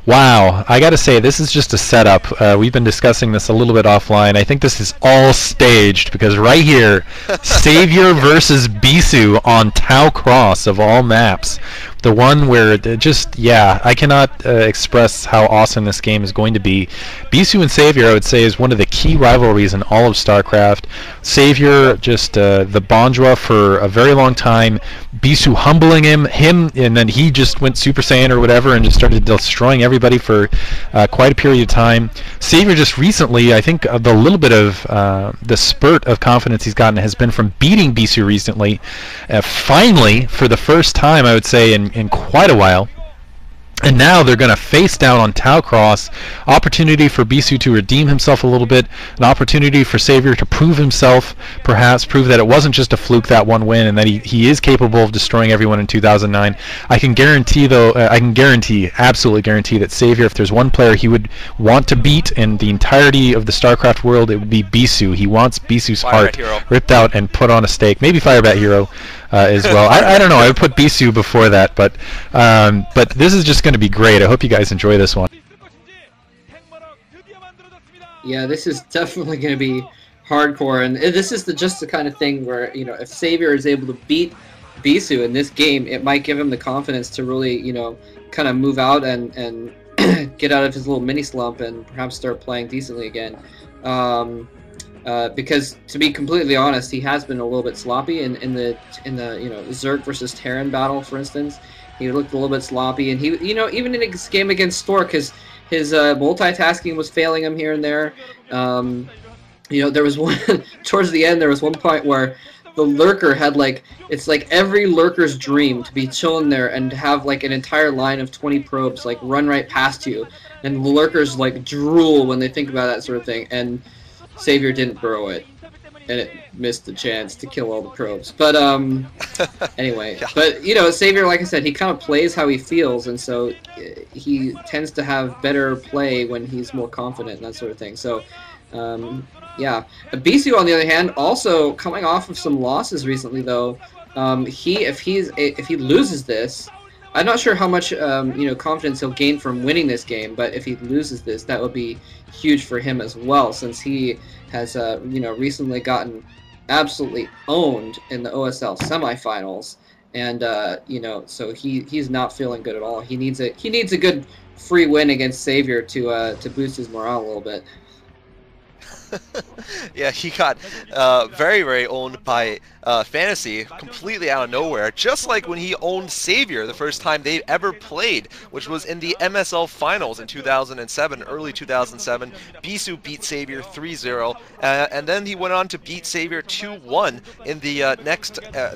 Wow, I gotta say, this is just a setup. We've been discussing this a little bit offline. I think this is all staged because right here, Savior versus Bisu on Tau Cross of all maps. The one where yeah, I cannot express how awesome this game is going to be. Bisu and Savior, I would say, is one of the key rivalries in all of StarCraft. Savior, just the Bonjwa for a very long time. Bisu humbling him, and then he just went Super Saiyan or whatever and just started destroying everybody for quite a period of time. Savior just recently, I think the little bit of the spurt of confidence he's gotten has been from beating Bisu recently. Finally, for the first time, I would say, in quite a while. And now they're going to face down on Tau Cross. Opportunity for Bisu to redeem himself a little bit. An opportunity for Savior to prove himself, perhaps prove that it wasn't just a fluke, that one win, and that he is capable of destroying everyone in 2009. I can guarantee, though, absolutely guarantee that Savior, if there's one player he would want to beat in the entirety of the StarCraft world, it would be Bisu. He wants Bisu's heart ripped out and put on a stake. Maybe Firebat Hero as well. I don't know. I would put Bisu before that, but this is just going to be great. I hope you guys enjoy this one. Yeah, this is definitely going to be hardcore, and this is just the kind of thing where, you know, if Savior is able to beat Bisu in this game, it might give him the confidence to really, you know, kind of move out and get out of his little mini slump and perhaps start playing decently again. Because to be completely honest, he has been a little bit sloppy in the you know, Zerg versus Terran battle, for instance. He looked a little bit sloppy, and he, you know, even in his game against Stork, his multitasking was failing him here and there. You know, there was one towards the end. There was one point where the lurker had, like, it's like every lurker's dream to be chilling there and to have like an entire line of 20 probes like run right past you, and the lurkers like drool when they think about that sort of thing. And Savior didn't burrow it, and it missed the chance to kill all the probes. But anyway, yeah. But you know, Savior, like I said, he kind of plays how he feels, and so he tends to have better play when he's more confident and that sort of thing. So yeah, Bisu, on the other hand, also coming off of some losses recently, though. If he loses this, I'm not sure how much you know, confidence he'll gain from winning this game, but if he loses this, that would be huge for him as well, since he has you know, recently gotten absolutely owned in the OSL semifinals, and you know, so he's not feeling good at all. He needs a good free win against Savior to boost his morale a little bit. Yeah, he got very, very owned by Fantasy completely out of nowhere, just like when he owned Savior the first time they ever played, which was in the MSL Finals in 2007, early 2007. Bisu beat Savior 3-0, and then he went on to beat Savior 2-1 in the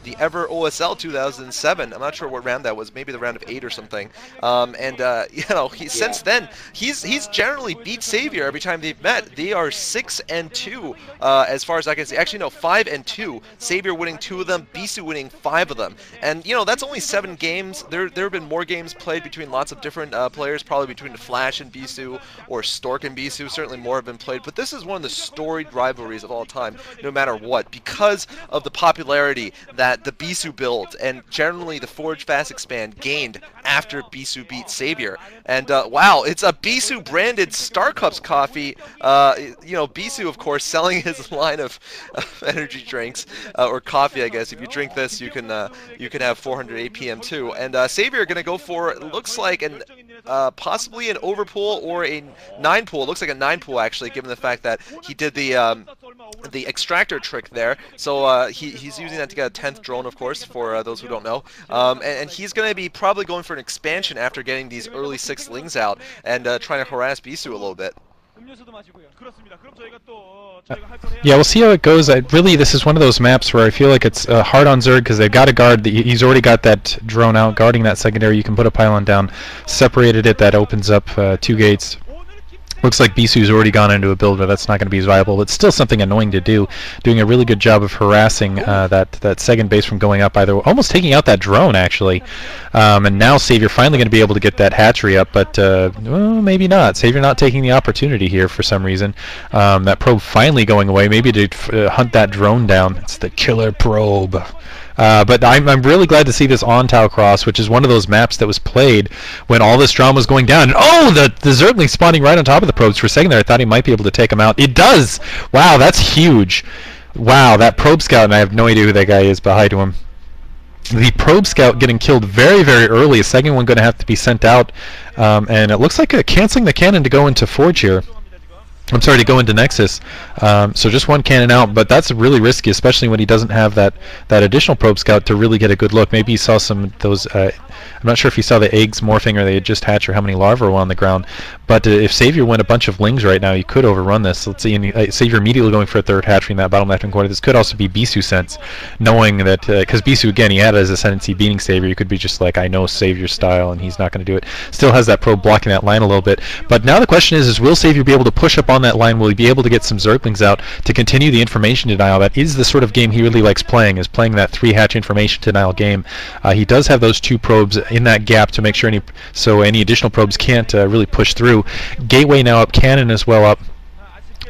the Ever OSL 2007. I'm not sure what round that was, maybe the round of 8 or something. You know, since then, he's generally beat Savior every time they've met. They are 6-2 as far as I can see. Actually, no, 5-2. Savior winning 2 of them, Bisu winning 5 of them. And, you know, that's only 7 games. There have been more games played between lots of different players, probably between the Flash and Bisu, or Stork and Bisu. Certainly more have been played. But this is one of the storied rivalries of all time, no matter what, because of the popularity that the Bisu build and generally the Forge Fast Expand gained after Bisu beat Savior. And, wow, it's a Bisu branded Star Cups coffee. You know, Bisu, of course, selling his line of energy drinks, or coffee, I guess. If you drink this, you can have 400 APM too. And Savior going to go for, it looks like an possibly an overpool or a 9-pool. It looks like a 9-pool actually, given the fact that he did the extractor trick there. So he's using that to get a 10th drone, of course, for those who don't know. And he's going to be probably going for an expansion after getting these early 6 lings out and trying to harass Bisu a little bit. Yeah, we'll see how it goes. Really, this is one of those maps where I feel like it's hard on Zerg because they've got to guard. He's already got that drone out guarding that secondary. You can put a pylon down, separated it. That opens up 2 gates. Looks like Bisu's already gone into a build where that's not going to be as viable, but still something annoying to do. Doing a really good job of harassing that second base from going up either way. Almost taking out that drone, actually. And now Savior finally going to be able to get that hatchery up, but well, maybe not. Savior not taking the opportunity here for some reason. That probe finally going away, maybe to hunt that drone down. It's the killer probe. But I'm really glad to see this on Tau Cross, which is one of those maps that was played when all this drama was going down. And oh, the Zergling spawning right on top of the probes. For a second there, I thought he might be able to take him out. It does! Wow, that's huge. Wow, that probe scout, and I have no idea who that guy is behind him. The probe scout getting killed very, very early. A second one going to have to be sent out. And it looks like canceling the cannon to go into Forge here. I'm sorry, to go into Nexus. So just one cannon out, but that's really risky, especially when he doesn't have that additional probe scout to really get a good look. Maybe he saw some of those. I'm not sure if he saw the eggs morphing or they had just hatched or how many larvae were on the ground. But if Savior went a bunch of lings right now, he could overrun this. Let's see, and Savior immediately going for a third hatchery in that bottom left-hand corner. This could also be Bisu sense, knowing that, because Bisu, again, he had it as ascendancy beating Savior. You could be just like, I know Savior's style, and he's not going to do it. Still has that probe blocking that line a little bit. But now the question is will Savior be able to push up on that line? Will he be able to get some Zerglings out to continue the information denial? That is the sort of game he really likes playing, is playing that 3-hatch information denial game. He does have those 2 probes in that gap to make sure any additional probes can't really push through. Gateway now up, cannon as well up.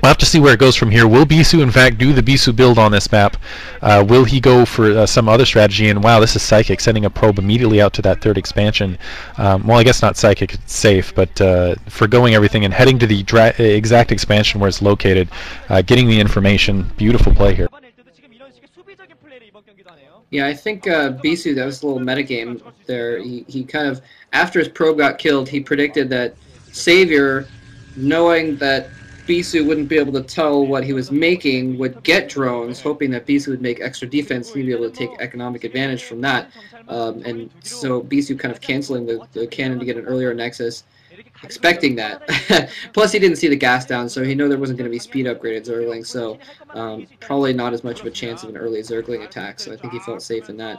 We'll have to see where it goes from here. Will Bisu, in fact, do the Bisu build on this map? Will he go for some other strategy? And wow, this is Psychic, sending a probe immediately out to that 3rd expansion. Well, I guess not Psychic, it's safe, but forgoing everything and heading to the exact expansion where it's located, getting the information. Beautiful play here. Yeah, I think Bisu, that was a little metagame there. He kind of, after his probe got killed, he predicted that Savior, knowing that Bisu wouldn't be able to tell what he was making, would get drones, hoping that Bisu would make extra defense and he'd be able to take economic advantage from that. And so Bisu kind of canceling the cannon to get an earlier Nexus, expecting that. Plus he didn't see the gas down, so he knew there wasn't going to be speed upgraded Zergling, so probably not as much of a chance of an early Zergling attack, so I think he felt safe in that.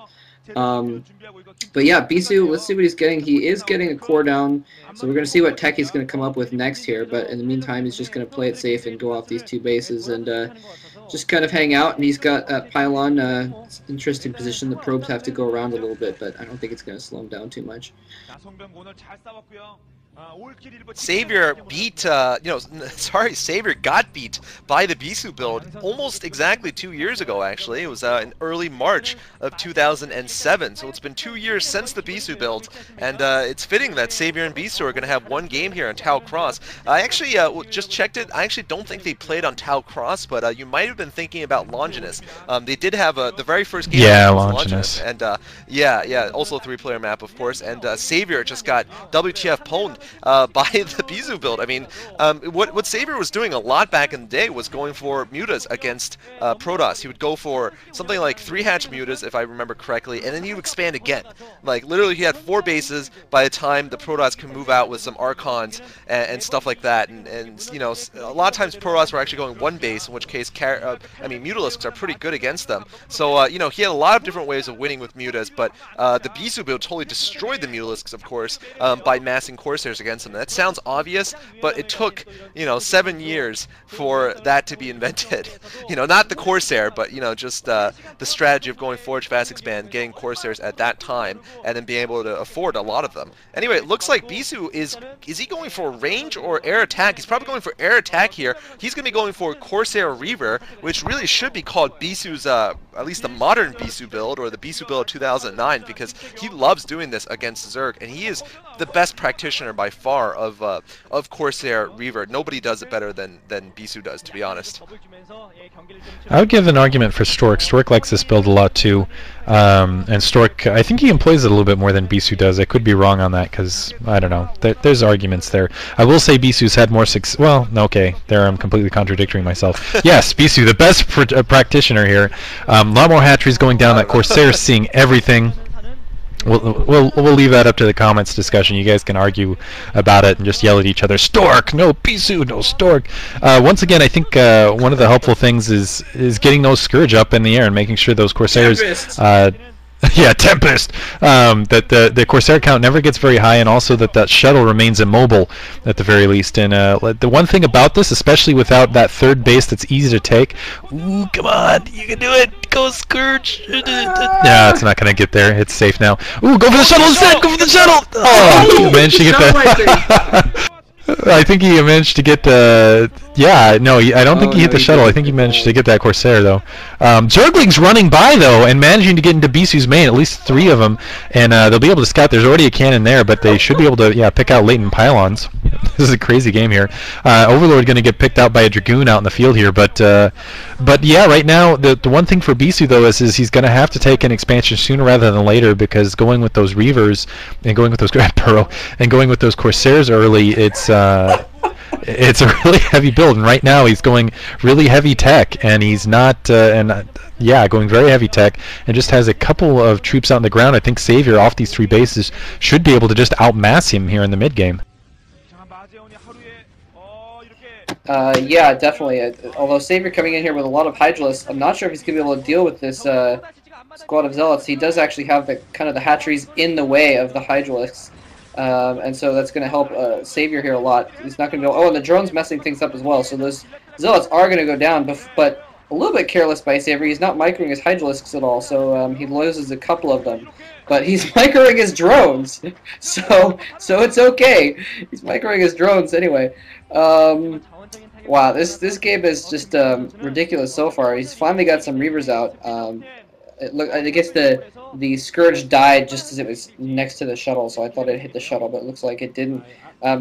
But yeah, Bisu, let's see what he's getting. He is getting a core down, so we're going to see what tech he's going to come up with next here, but in the meantime he's just going to play it safe and go off these 2 bases and just kind of hang out, and he's got that pylon, interesting position. The probes have to go around a little bit, but I don't think it's going to slow him down too much. Savior beat, Savior got beat by the Bisu build almost exactly 2 years ago, actually. It was in early March of 2007, so it's been 2 years since the Bisu build, and it's fitting that Savior and Bisu are going to have one game here on Tau Cross. I actually just checked it. I actually don't think they played on Tau Cross, but you might have been thinking about Longinus. They did have the very first game. Yeah, Longinus. And yeah, also a 3-player map, of course, and Savior just got WTF pwned by the Bisu build. I mean, what Savior was doing a lot back in the day was going for mutas against Protoss. He would go for something like 3-hatch mutas, if I remember correctly, and then he would expand again. Like, literally, he had 4 bases by the time the Protoss can move out with some Archons and stuff like that. And you know, a lot of times Protoss were actually going 1 base, in which case, Mutalisks are pretty good against them. So, you know, he had a lot of different ways of winning with mutas, but the Bisu build totally destroyed the Mutalisks, of course, by massing Corsairs against them. That sounds obvious, but it took, you know, 7 years for that to be invented. You know, not the Corsair, but, you know, just the strategy of going Forge, Fast Expand, getting Corsairs at that time, and then being able to afford a lot of them. Anyway, it looks like Bisu is he going for range or air attack? He's probably going for air attack here. He's going to be going for Corsair Reaver, which really should be called Bisu's, at least the modern Bisu build, or the Bisu build of 2009, because he loves doing this against Zerg, and he is the best practitioner by far of Corsair Reaver. Nobody does it better than Bisu does, to be honest. I would give an argument for Stork. Stork likes this build a lot too, and Stork, I think he employs it a little bit more than Bisu does. I could be wrong on that, because I don't know. There's arguments there. I will say Bisu's had more success. Well, okay, there I'm completely contradicting myself. Yes, Bisu, the best practitioner here. A lot more hatcheries going down. That Corsair seeing everything. We'll leave that up to the comments discussion. You guys can argue about it and just yell at each other. Stork, no Bisu, no Stork. Once again, I think one of the helpful things is getting those Scourge up in the air and making sure those Corsairs. Yeah, Tempest. That the Corsair count never gets very high, and also that shuttle remains immobile at the very least. And the one thing about this, especially without that 3rd base that's easy to take. Ooh, come on, you can do it. Go Scourge. Yeah, it's not gonna get there. It's safe now. Ooh, go for the shuttle instead. Go for the shuttle. Oh, managed to get that. I think he managed to get the. Yeah, no, I don't think he hit the shuttle. I think he didn't. managed to get that Corsair though. Zergling's running by though and managing to get into Bisu's main. At least 3 of them, and they'll be able to scout. There's already a cannon there, but they should be able to pick out latent pylons. This is a crazy game here. Overlord going to get picked out by a Dragoon out in the field here, but yeah, right now the one thing for Bisu though is he's going to have to take an expansion sooner rather than later, because going with those Reavers and going with those Burrow and going with those Corsairs early, it's a really heavy build, and right now he's going really heavy tech, and he's not going very heavy tech, and just has a couple of troops out on the ground. I think Savior off these 3 bases should be able to just outmass him here in the mid game. Yeah, definitely. Although Savior coming in here with a lot of Hydralisks, I'm not sure if he's going to be able to deal with this squad of Zealots. He does actually have the kind of the hatcheries in the way of the Hydralisks. And so that's going to help Savior here a lot. He's not going to be able... Oh, and the drone's messing things up as well. So those Zealots are going to go down, but a little bit careless by Savior. He's not microing his Hydralisks at all, so he loses a couple of them. But he's microing his drones, so it's okay. He's microing his drones anyway. Wow, this game is just ridiculous so far. He's finally got some Reavers out. I guess the Scourge died just as it was next to the shuttle, so I thought it hit the shuttle, but it looks like it didn't.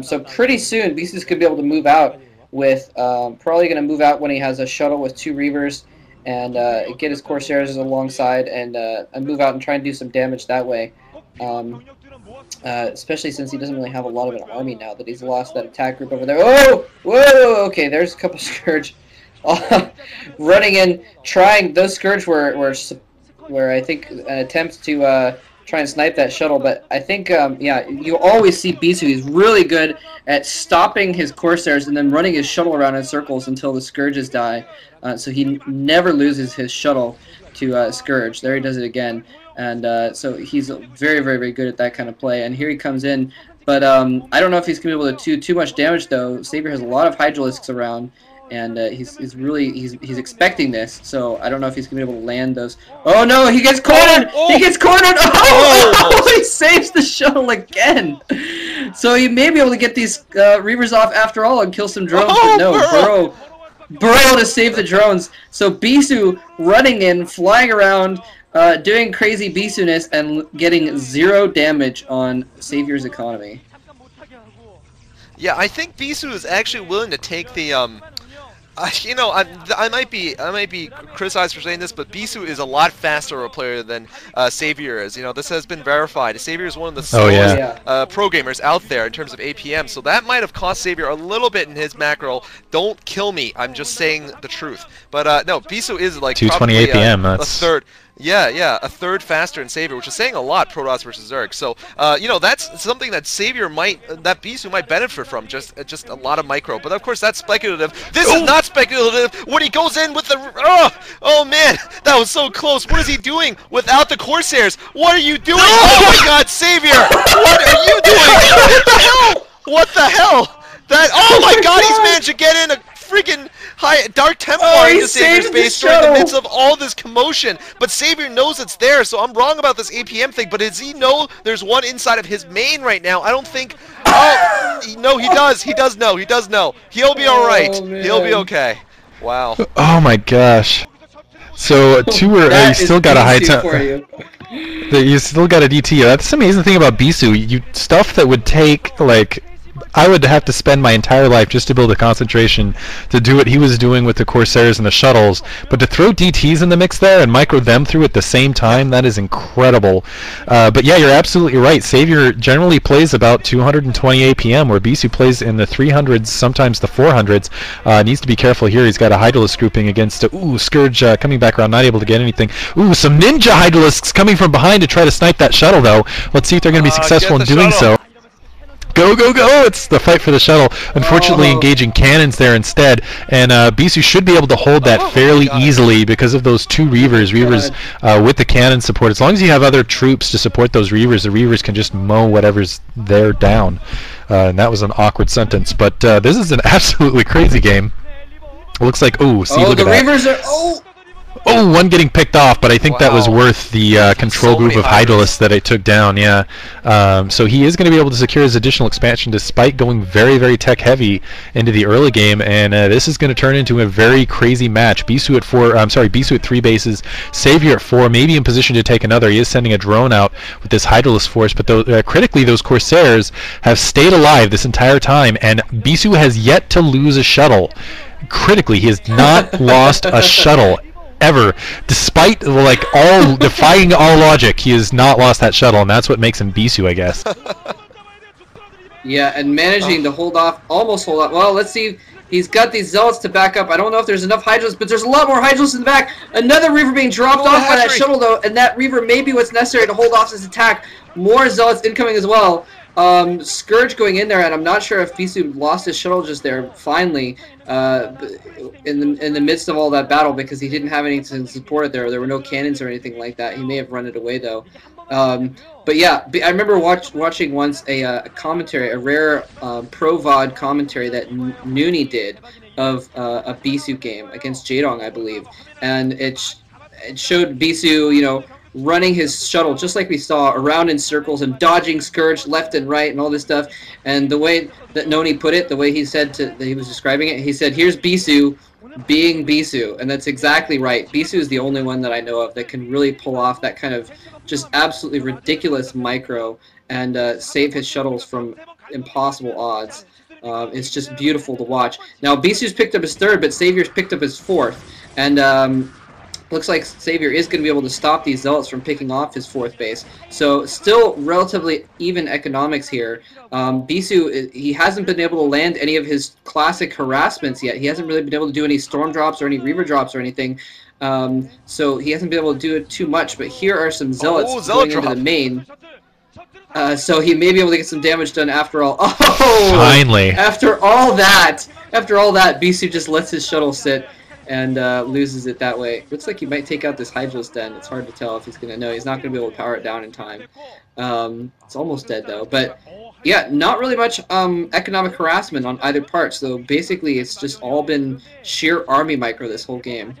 So pretty soon, Beastus could be able to move out with, probably going to move out when he has a shuttle with 2 Reavers, and get his Corsairs alongside, and move out and try and do some damage that way. Especially since he doesn't really have a lot of an army now that he's lost that attack group over there. Oh! Whoa! Okay, there's a couple Scourge running in, trying. Those Scourge were I think an attempt to try and snipe that shuttle, but I think yeah, you always see Bisu. He's really good at stopping his Corsairs and then running his shuttle around in circles until the Scourges die. So he never loses his shuttle to Scourge. There he does it again. And so he's very, very, very good at that kind of play. And here he comes in. But I don't know if he's going to be able to do too much damage, though. Savior has a lot of Hydralisks around, and he's expecting this. So I don't know if he's going to be able to land those. Oh, no, he gets cornered! Oh. He gets cornered! Oh, he saves the shuttle again! So he may be able to get these Reavers off after all and kill some drones, but no, Burrow to save the drones. So Bisu running in, flying around, doing crazy Bisu-ness and getting 0 damage on Savior's economy. Yeah, I think Bisu is actually willing to take the you know, I might be criticized for saying this, but Bisu is a lot faster of a player than Savior is. You know, this has been verified. Savior is one of the slowest pro gamers out there in terms of APM, so that might have cost Savior a little bit in his macro. Don't kill me. I'm just saying the truth. But no, Bisu is like 220 probably APM. a That's third. Yeah, a third faster in Savior, which is saying a lot, Protoss versus Zerg. So, you know, that's something that that Bisu might benefit from, just a lot of micro. But of course, that's speculative. This is not speculative. When he goes in with the, oh man, that was so close. What is he doing without the Corsairs? What are you doing? Oh my God, Savior! What are you doing? What the hell? What the hell? That, oh my God, he's managed to get in a freaking Dark Templar into Savior's base during the midst of all this commotion. But Savior knows it's there, so I'm wrong about this APM thing. But does he know there's one inside of his main right now? I don't think. Oh, no, he does. He does know. He does know. He'll be all right. He'll be okay. Wow. Oh my gosh. So you still got a high temp. You still got a DT. That's the amazing thing about Bisu. Stuff that would take like. I would have to spend my entire life just to build a concentration to do what he was doing with the Corsairs and the shuttles, but to throw DTs in the mix there and micro them through at the same time, that is incredible. But yeah, you're absolutely right. Savior generally plays about 220 APM, where Bisu plays in the 300s, sometimes the 400s. Needs to be careful here. He's got a Hydralisk grouping against Scourge coming back around, not able to get anything. Some Ninja Hydralisks coming from behind to try to snipe that shuttle, though. Let's see if they're going to be successful in doing so. Go, go, go! It's the fight for the shuttle. Unfortunately, engaging cannons there instead. And Bisu should be able to hold that fairly easily because of those 2 Reavers. Reavers with the cannon support. As long as you have other troops to support those Reavers, the Reavers can just mow whatever's there down. And that was an awkward sentence. But this is an absolutely crazy game. It looks like, see, look at that. Reavers are, Oh, one getting picked off, but I think that was Wow. worth the control So group many of Hydras. Hydralisks that it took down, yeah. So he is going to be able to secure his additional expansion despite going very, very tech-heavy into the early game, and this is going to turn into a very crazy match. Bisu at Bisu at 3 bases, Savior at 4, maybe in position to take another. He is sending a drone out with this Hydralisk force, but critically, those Corsairs have stayed alive this entire time, and Bisu has yet to lose a shuttle. Critically, he has not lost a shuttle ever, despite defying all logic. He has not lost that shuttle, and that's what makes him Bisu, I guess. Yeah, and managing to almost hold off. Well, let's see. He's got these Zealots to back up. I don't know if there's enough Hydras, but there's a lot more Hydras in the back. Another Reaver being dropped off by that shuttle, though, and that Reaver may be what's necessary to hold off this attack. More Zealots incoming as well. Scourge going in there, and I'm not sure if Bisu lost his shuttle just there, finally, in the midst of all that battle, because he didn't have anything to support it there. There were no cannons or anything like that. He may have run it away, though. But yeah, I remember watching once a commentary, a rare pro VOD commentary that Nooney did of a Bisu game against Jadong, I believe, and it showed Bisu, you know, running his shuttle just like we saw, around in circles and dodging Scourge left and right and all this stuff. And the way that Noni put it, the way he said that he was describing it, he said, "Here's Bisu being Bisu," and that's exactly right. Bisu is the only one that I know of that can really pull off that kind of just absolutely ridiculous micro and save his shuttles from impossible odds. It's just beautiful to watch. Now Bisu's picked up his 3rd, but Savior's picked up his 4th, and looks like Savior is going to be able to stop these Zealots from picking off his 4th base. So still relatively even economics here. Bisu, he hasn't been able to land any of his classic harassments yet. He hasn't really been able to do any Storm drops or any Reaver drops or anything. So he hasn't been able to do it too much. But here are some Zealots going into the main. So he may be able to get some damage done after all. Oh! Finally! After all that, Bisu just lets his shuttle sit and loses it that way. Looks like he might take out this Hydra's Den. It's hard to tell if he's going to know. He's not going to be able to power it down in time. It's almost dead, though. But, yeah, not really much economic harassment on either part. So, basically, it's just all been sheer army micro this whole game.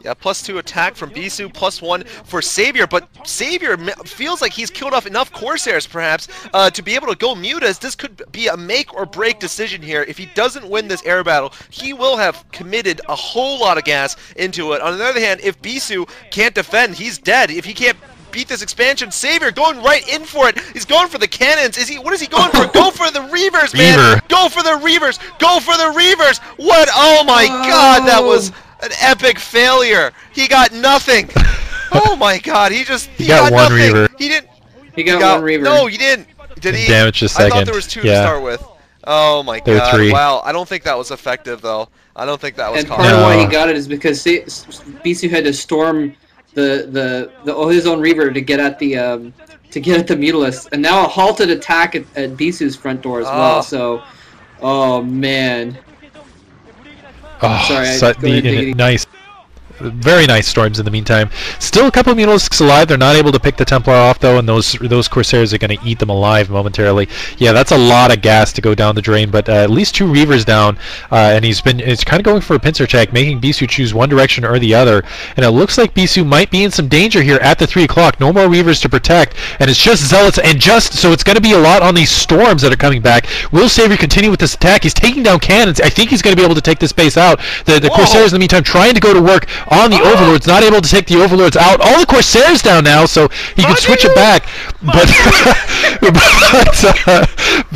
Yeah, +2 attack from Bisu, +1 for Savior, but Savior feels like he's killed off enough Corsairs, perhaps, to be able to go Mutas. This could be a make-or-break decision here. If he doesn't win this air battle, he will have committed a whole lot of gas into it. On the other hand, if Bisu can't defend, he's dead. If he can't beat this expansion, Savior going right in for it. He's going for the cannons. What is he going for? Go for the Reavers, man! Go for the Reavers! Go for the Reavers! What? Oh my God, that was an epic failure. He got nothing. Oh my God, he got one nothing. Reaver. He got one Reaver. No, he didn't. Did he? Damage a second. I thought there was 2 to start with. Oh my God. 3. Wow, I don't think that was effective though. I don't think that was And part of why he got it is because Bisu had to storm his own Reaver to get at the Mutalisks, and now a halted attack at Bisu's front door as well. So, oh man. Oh, sorry, nice. Very nice storms in the meantime. Still a couple of Mutalisks alive. They're not able to pick the Templar off, though, and those Corsairs are going to eat them alive momentarily. Yeah, that's a lot of gas to go down the drain, but at least 2 Reavers down, and it's kind of going for a pincer check, making Bisu choose one direction or the other, and it looks like Bisu might be in some danger here at the 3 o'clock. No more Reavers to protect, and it's just Zealots, and so it's going to be a lot on these storms that are coming back. Will Savior continue with this attack? He's taking down cannons. I think he's going to be able to take this base out. The Corsairs, in the meantime, trying to go to work on the Overlords, not able to take the Overlords out. All the Corsairs down now, so he can switch it back. But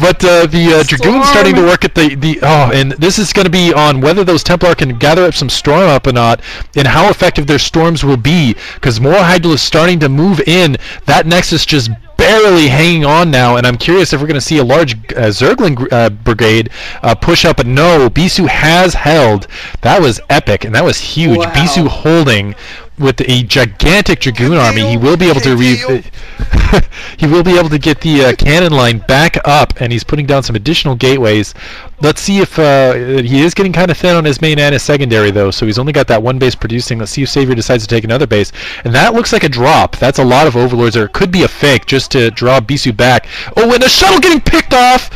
the Dragoon's starting to work at and this is going to be on whether those Templar can gather up some storm up or not, and how effective their storms will be, because more Hydralisks starting to move in. That Nexus just barely hanging on now, and I'm curious if we're going to see a large Zergling brigade push up, but no, Bisu has held. That was epic, and that was huge. Wow. Bisu holding with a gigantic Dragoon army. He will be able to he will be able to get the cannon line back up, and he's putting down some additional gateways. Let's see if he is getting kind of thin on his main and his secondary, though, so he's only got that one base producing. Let's see if Savior decides to take another base, and that looks like a drop. That's a lot of Overlords, or it could be a fake just to draw Bisu back. Oh, and the shuttle getting picked off!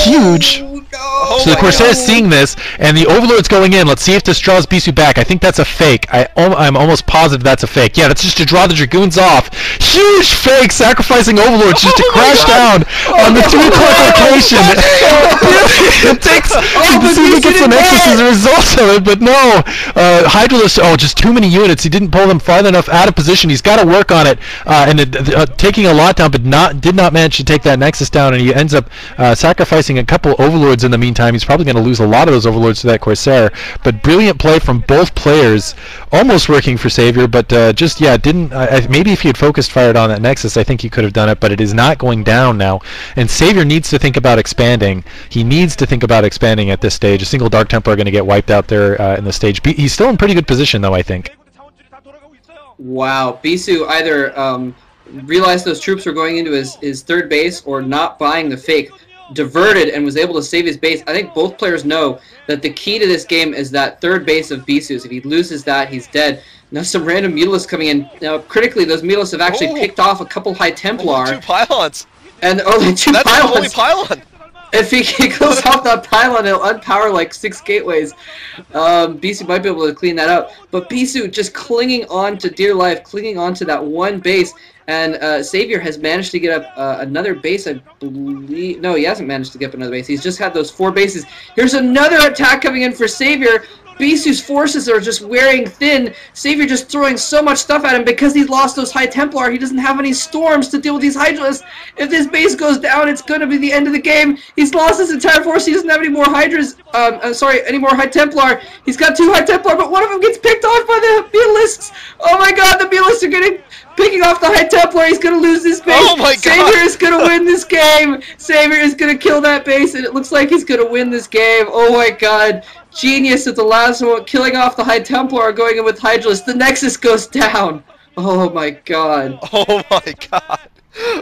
Huge! Oh So the my Corsair God. is seeing this, and the Overlord's going in. Let's see if this draws Bisu back. I think that's a fake. I'm almost positive that's a fake. Yeah, that's just to draw the Dragoons off. Huge fake, sacrificing Overlords just to crash down on the 3-click location. It takes to see if he gets the Nexus as a result of it, but no. Hydralisk, just too many units. He didn't pull them farther enough out of position. He's got to work on it, and taking a lot down, but did not manage to take that Nexus down, and he ends up sacrificing a couple Overlords in the meantime. He's probably going to lose a lot of those Overlords to that Corsair, but brilliant play from both players, almost working for Savior, but didn't. Maybe if he had focused fired on that Nexus, I think he could have done it, but it is not going down now, and Savior needs to think about expanding. He needs to think about expanding at this stage. A single Dark Templar are going to get wiped out there in the stage. He's still in pretty good position, though, I think. Wow, Bisu either realized those troops were going into his third base or not buying the fake, diverted and was able to save his base. I think both players know that the key to this game is that third base of Bisu's. If he loses that, he's dead. Now some random Mutalisks coming in. Now critically, those Mutalisks have actually picked off a couple High Templar. 2 pylons. And only 2 That's pylons. the only pylon. If he goes off that pylon, it'll unpower like 6 gateways. Bisu might be able to clean that out. But Bisu just clinging on to dear life, clinging on to that one base. And Savior has managed to get up another base, I believe. No, he hasn't managed to get up another base. He's just had those 4 bases. Here's another attack coming in for Savior. Bisu's forces are just wearing thin. Savior just throwing so much stuff at him because he lost those High Templar. He doesn't have any storms to deal with these Hydralisks. If this base goes down, it's going to be the end of the game. He's lost his entire force. He doesn't have any more Hydras. Any more High Templar. He's got 2 High Templar, but one of them gets picked off by the Mutalisks. Oh my God, the Mutalisks are picking off the High Templar. He's going to lose this base. Oh my God. Savior is going to win this game. Savior is going to kill that base, and it looks like he's going to win this game. Oh my God. Genius at the last one, killing off the High Templar, going in with Hydralisk. The Nexus goes down. Oh my God. Oh my God.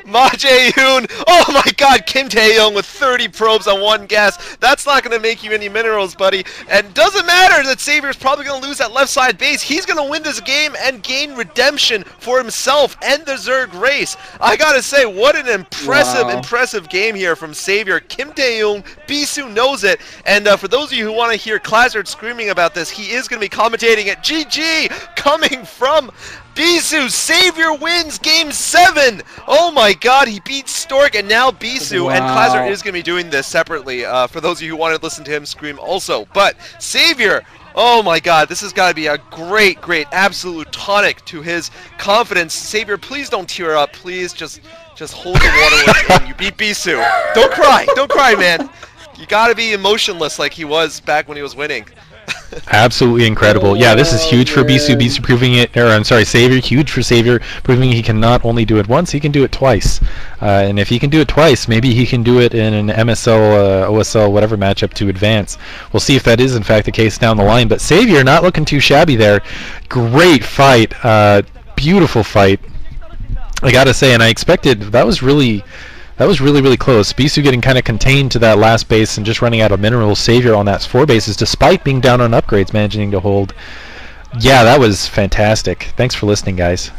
Ma Jae-hoon! Oh my God! Kim Tae-young with 30 probes on 1 gas. That's not going to make you any minerals, buddy. And doesn't matter that Savior's probably going to lose that left side base. He's going to win this game and gain redemption for himself and the Zerg race. I gotta say, what an impressive game here from Savior. Kim Tae-young, Bisu knows it. And for those of you who want to hear Klazard screaming about this, he is going to be commentating at GG coming from Bisu. Savior wins Game 7! Oh my God, he beats Stork and now Bisu, and Klazard is going to be doing this separately for those of you who want to listen to him scream also. But Savior, oh my God, this has got to be a great, absolute tonic to his confidence. Savior, please don't tear up. Please just hold the water when you beat Bisu. Don't cry, man. You got to be emotionless like he was back when he was winning. Absolutely incredible. Yeah, this is huge for Bisu. Bisu proving it, or I'm sorry, Savior, huge for Savior, proving he can not only do it once, he can do it twice. And if he can do it twice, maybe he can do it in an MSL, OSL, whatever matchup to advance. We'll see if that is in fact the case down the line. But Savior not looking too shabby there. Great fight. Beautiful fight. I gotta say, and I expected, that was really close. Bisu getting kind of contained to that last base and just running out of minerals. Savior on that 4 bases, despite being down on upgrades, managing to hold. Yeah, that was fantastic. Thanks for listening, guys.